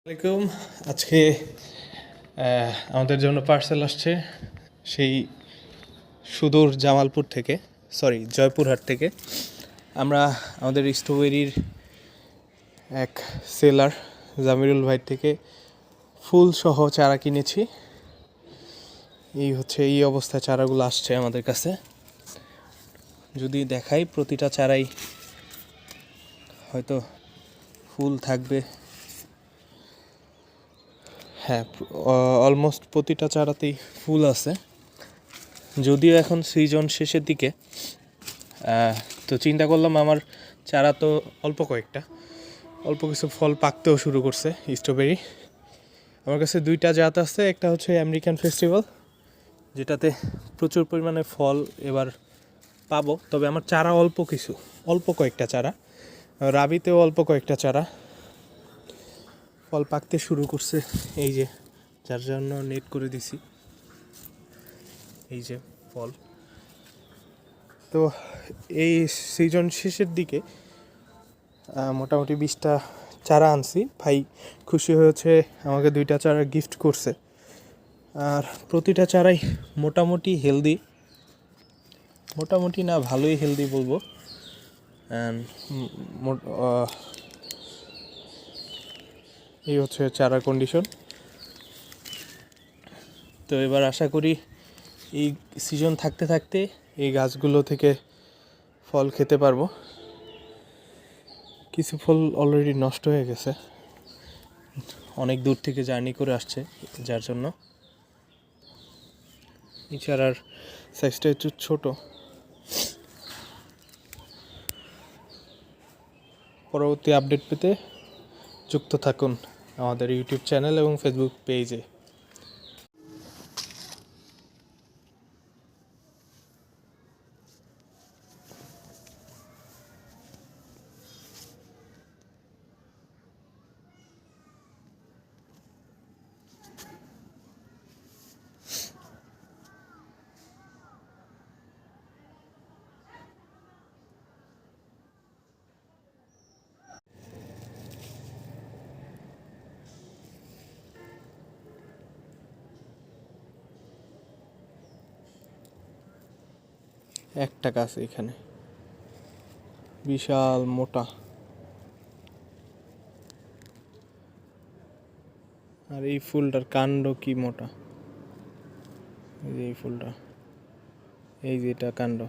আসসালামাইকুম। আজকে আমাদের জন্য পার্সেল আসছে সেই সুদূর জামালপুর থেকে, জয়পুরহাট থেকে। আমরা আমাদের স্ট্রবেরির এক সেলার জামিরুল ভাই থেকে ফুল সহ চারা কিনেছি। এই অবস্থায় চারাগুলো আসছে আমাদের কাছে। যদি দেখাই, প্রতিটা চারাই হয়তো ফুল থাকবে। হ্যাঁ, অলমোস্ট প্রতিটা চারাতেই ফুল আছে। যদিও এখন সিজন শেষের দিকে, তো চিন্তা করলাম আমার চারা তো অল্প কিছু ফল পাকতেও শুরু করছে স্ট্রবেরি। আমার কাছে দুইটা জাত আছে। একটা হচ্ছে আমেরিকান ফেস্টিভ্যাল, যেটাতে প্রচুর পরিমাণে ফল এবার পাবো। তবে আমার চারা অল্প কয়েকটা চারা। রাবিতেও অল্প কয়েকটা চারা ফল পাকতে শুরু করছে। এই যে, যার জন্য নেট করে দিছি, এই যে ফল। তো এই সিজন শেষের দিকে মোটামুটি 20টা চারা আনছি। ভাই খুশি হয়েছে, আমাকে 2টা চারা গিফট করছে। আর প্রতিটা চারাই মোটামুটি হেলদি, মোটামুটি না ভালোই হেলদি বলবো। এই হচ্ছে চারা কন্ডিশন। তো এবার আশা করি এই সিজন থাকতে থাকতে এই গাছগুলো থেকে ফল খেতে পারবো। কিছু ফল অলরেডি নষ্ট হয়ে গেছে, অনেক দূর থেকে জার্নি করে আসছে, যার জন্য। এই চারার সাইজটা একটু ছোট। পরবর্তী আপডেট পেতে যুক্ত থাকুন আমাদের ইউটিউব চ্যানেল এবং ফেসবুক পেজে। একটা গাছ এখানে বিশাল মোটা, আর এই ফুলটার কাণ্ড কি মোটা। এই যে এই ফুলটা, এই যে এটা কাণ্ড।